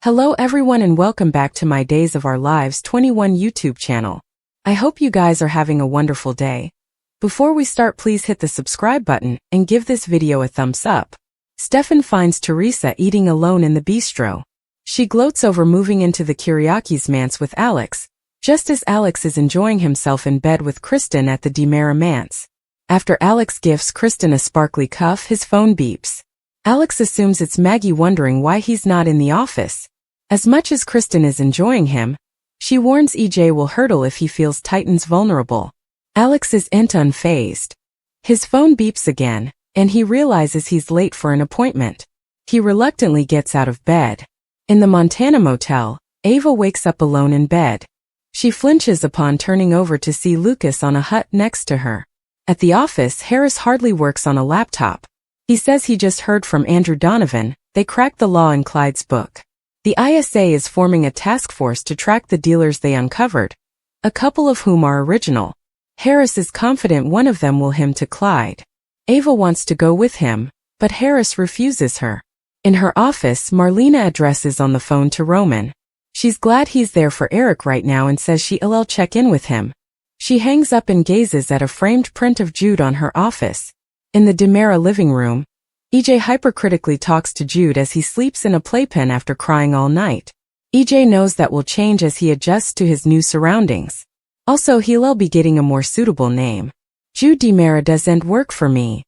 Hello everyone and welcome back to my Days of Our Lives 21 YouTube channel. I hope you guys are having a wonderful day. Before we start, please hit the subscribe button and give this video a thumbs up. Stefan finds Teresa eating alone in the bistro. She gloats over moving into the Kiriakis manse with Alex, just as Alex is enjoying himself in bed with Kristen at the DiMera manse. After Alex gifts Kristen a sparkly cuff, his phone beeps. Alex assumes it's Maggie, wondering why he's not in the office. As much as Kristen is enjoying him, she warns EJ will hurtle if he feels Titan's vulnerable. Alex isn't unfazed. His phone beeps again, and he realizes he's late for an appointment. He reluctantly gets out of bed. In the Montana motel, Ava wakes up alone in bed. She flinches upon turning over to see Lucas on a hut next to her. At the office, Harris hardly works on a laptop. He says he just heard from Andrew Donovan. They cracked the law in Clyde's book. The ISA is forming a task force to track the dealers they uncovered, a couple of whom are original. Harris is confident one of them will him to Clyde. Ava wants to go with him, but Harris refuses her. In her office, Marlena addresses on the phone to Roman. She's glad he's there for Eric right now and says she'll check in with him. She hangs up and gazes at a framed print of Jude on her office. In the DiMera living room, EJ hypercritically talks to Jude as he sleeps in a playpen after crying all night. EJ knows that will change as he adjusts to his new surroundings. Also, he'll be getting a more suitable name. Jude DiMera doesn't work for me,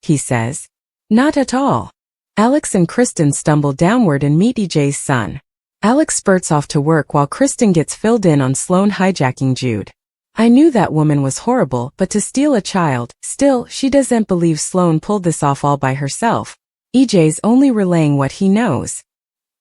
he says. Not at all. Alex and Kristen stumble downward and meet EJ's son. Alex spurts off to work while Kristen gets filled in on Sloan hijacking Jude. I knew that woman was horrible, but to steal a child, still, she doesn't believe Sloan pulled this off all by herself. EJ's only relaying what he knows.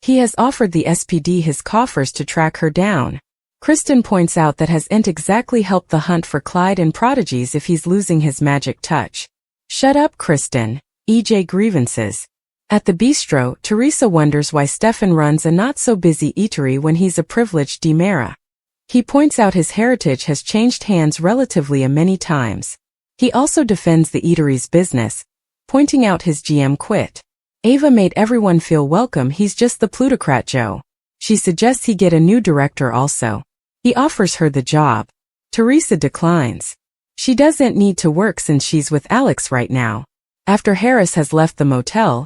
He has offered the SPD his coffers to track her down. Kristen points out that hasn't exactly helped the hunt for Clyde and prodigies if he's losing his magic touch. Shut up, Kristen, EJ grievances. At the bistro, Teresa wonders why Stefan runs a not-so-busy eatery when he's a privileged DiMera. He points out his heritage has changed hands relatively many times. He also defends the eatery's business, pointing out his GM quit. Ava made everyone feel welcome, he's just the plutocrat Joe. She suggests he get a new director also. He offers her the job. Teresa declines. She doesn't need to work since she's with Alex right now. After Harris has left the motel,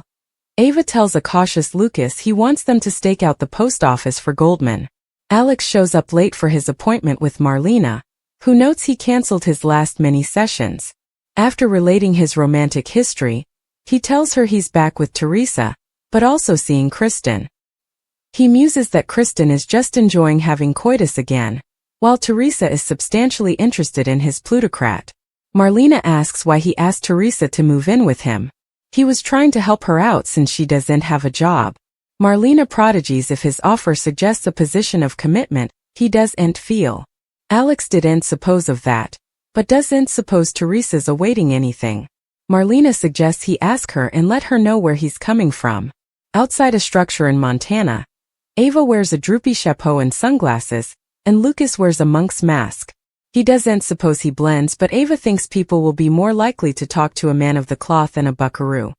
Ava tells a cautious Lucas he wants them to stake out the post office for Goldman. Alex shows up late for his appointment with Marlena, who notes he canceled his last many sessions. After relating his romantic history, he tells her he's back with Teresa, but also seeing Kristen. He muses that Kristen is just enjoying having coitus again, while Teresa is substantially interested in his plutocrat. Marlena asks why he asked Teresa to move in with him. He was trying to help her out since she doesn't have a job. Marlena prodigies if his offer suggests a position of commitment he doesn't feel. Alex didn't suppose of that, but doesn't suppose Teresa's awaiting anything. Marlena suggests he ask her and let her know where he's coming from. Outside a structure in Montana, Ava wears a droopy chapeau and sunglasses, and Lucas wears a monk's mask. He doesn't suppose he blends, but Ava thinks people will be more likely to talk to a man of the cloth than a buckaroo.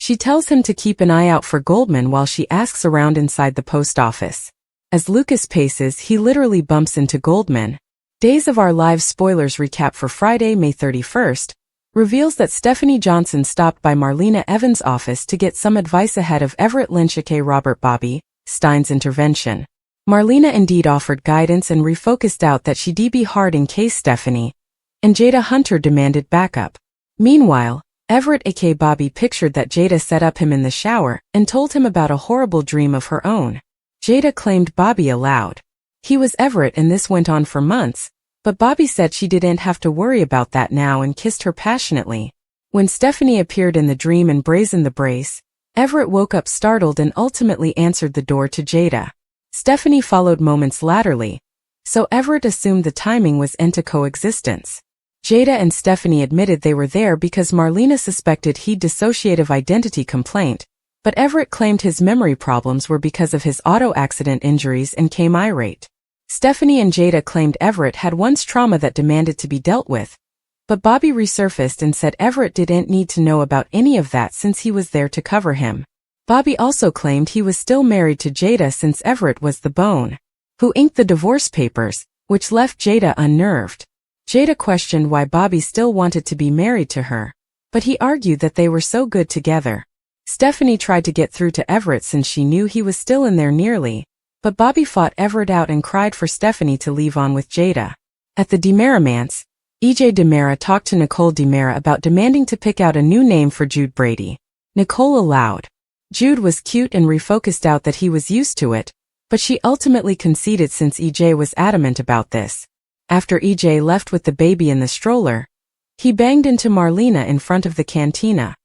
She tells him to keep an eye out for Goldman while she asks around inside the post office. As Lucas paces, he literally bumps into Goldman. Days of Our Lives spoilers recap for Friday, May 31st, reveals that Stephanie Johnson stopped by Marlena Evans' office to get some advice ahead of Everett Lynch aka Robert Bobby Stein's intervention. Marlena indeed offered guidance and refocused out that she'd be hard in case Stephanie and Jada Hunter demanded backup. Meanwhile, Everett aka Bobby pictured that Jada set up him in the shower and told him about a horrible dream of her own. Jada claimed Bobby aloud. He was Everett and this went on for months, but Bobby said she didn't have to worry about that now and kissed her passionately. When Stephanie appeared in the dream and brazened the brace, Everett woke up startled and ultimately answered the door to Jada. Stephanie followed moments laterally, so Everett assumed the timing was into coexistence. Jada and Stephanie admitted they were there because Marlena suspected he'd dissociative identity complaint, but Everett claimed his memory problems were because of his auto accident injuries and came irate. Stephanie and Jada claimed Everett had once trauma that demanded to be dealt with, but Bobby resurfaced and said Everett didn't need to know about any of that since he was there to cover him. Bobby also claimed he was still married to Jada since Everett was the bone who inked the divorce papers, which left Jada unnerved. Jada questioned why Bobby still wanted to be married to her, but he argued that they were so good together. Stephanie tried to get through to Everett since she knew he was still in there nearly, but Bobby fought Everett out and cried for Stephanie to leave on with Jada. At the DiMera-mance, EJ DiMera talked to Nichole DiMera about demanding to pick out a new name for Jude Brady. Nichole allowed. Jude was cute and refocused out that he was used to it, but she ultimately conceded since EJ was adamant about this. After EJ left with the baby in the stroller, he banged into Marlena in front of the cantina.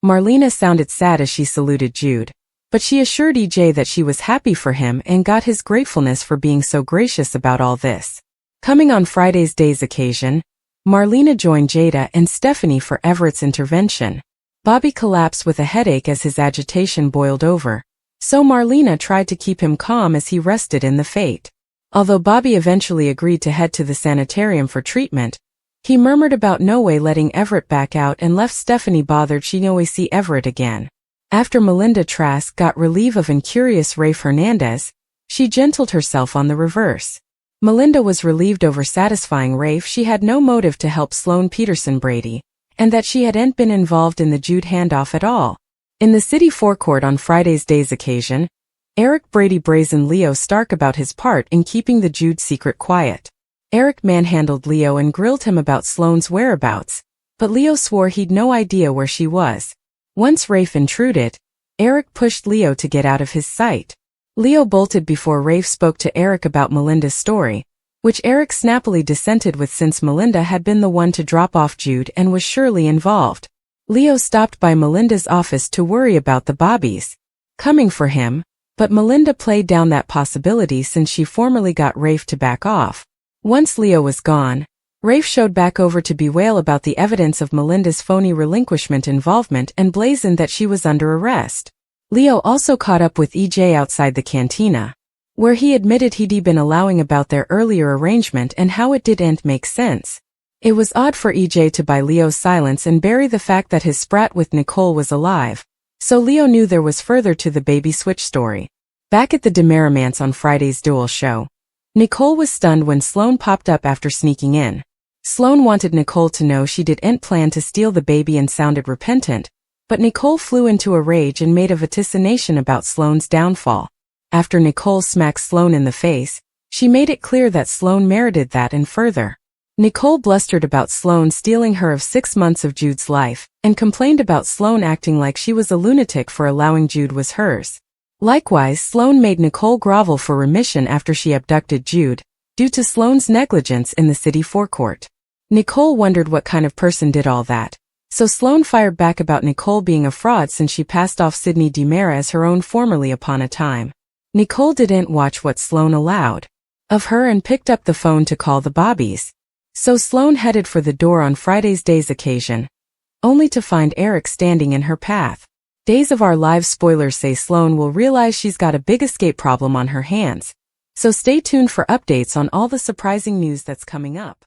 Marlena sounded sad as she saluted Jude, but she assured EJ that she was happy for him and got his gratefulness for being so gracious about all this. Coming on Friday's day's occasion, Marlena joined Jada and Stephanie for Everett's intervention. Bobby collapsed with a headache as his agitation boiled over, so Marlena tried to keep him calm as he rested in the fate. Although Bobby eventually agreed to head to the sanitarium for treatment, he murmured about no way letting Everett back out and left Stephanie bothered she no way see Everett again. After Melinda Trask got relief of incurious Rafe Hernandez, she gentled herself on the reverse. Melinda was relieved over satisfying Rafe she had no motive to help Sloan Peterson Brady, and that she hadn't been involved in the Jude handoff at all. In the city forecourt on Friday's day's occasion, Eric Brady brazened Leo Stark about his part in keeping the Jude secret quiet. Eric manhandled Leo and grilled him about Sloan's whereabouts, but Leo swore he'd no idea where she was. Once Rafe intruded, Eric pushed Leo to get out of his sight. Leo bolted before Rafe spoke to Eric about Melinda's story, which Eric snappily dissented with since Melinda had been the one to drop off Jude and was surely involved. Leo stopped by Melinda's office to worry about the Bobbies coming for him, but Melinda played down that possibility since she formally got Rafe to back off. Once Leo was gone, Rafe showed back over to bewail about the evidence of Melinda's phony relinquishment involvement and blazoned that she was under arrest. Leo also caught up with EJ outside the cantina, where he admitted he'd been allowing about their earlier arrangement and how it didn't make sense. It was odd for EJ to buy Leo's silence and bury the fact that his sprat with Nichole was alive, so Leo knew there was further to the baby switch story. Back at the DiMera-mance on Friday's duel show, Nichole was stunned when Sloan popped up after sneaking in. Sloan wanted Nichole to know she didn't plan to steal the baby and sounded repentant, but Nichole flew into a rage and made a vaticination about Sloan's downfall. After Nichole smacked Sloan in the face, she made it clear that Sloan merited that and further. Nichole blustered about Sloan stealing her of 6 months of Jude's life, and complained about Sloan acting like she was a lunatic for allowing Jude was hers. Likewise, Sloan made Nichole grovel for remission after she abducted Jude, due to Sloan's negligence in the city forecourt. Nichole wondered what kind of person did all that, so Sloan fired back about Nichole being a fraud since she passed off Sydney DiMera as her own formerly upon a time. Nichole didn't watch what Sloan allowed of her and picked up the phone to call the Bobbies. So Sloan headed for the door on Friday's day's occasion, only to find Eric standing in her path. Days of Our Lives spoilers say Sloan will realize she's got a big escape problem on her hands, so stay tuned for updates on all the surprising news that's coming up.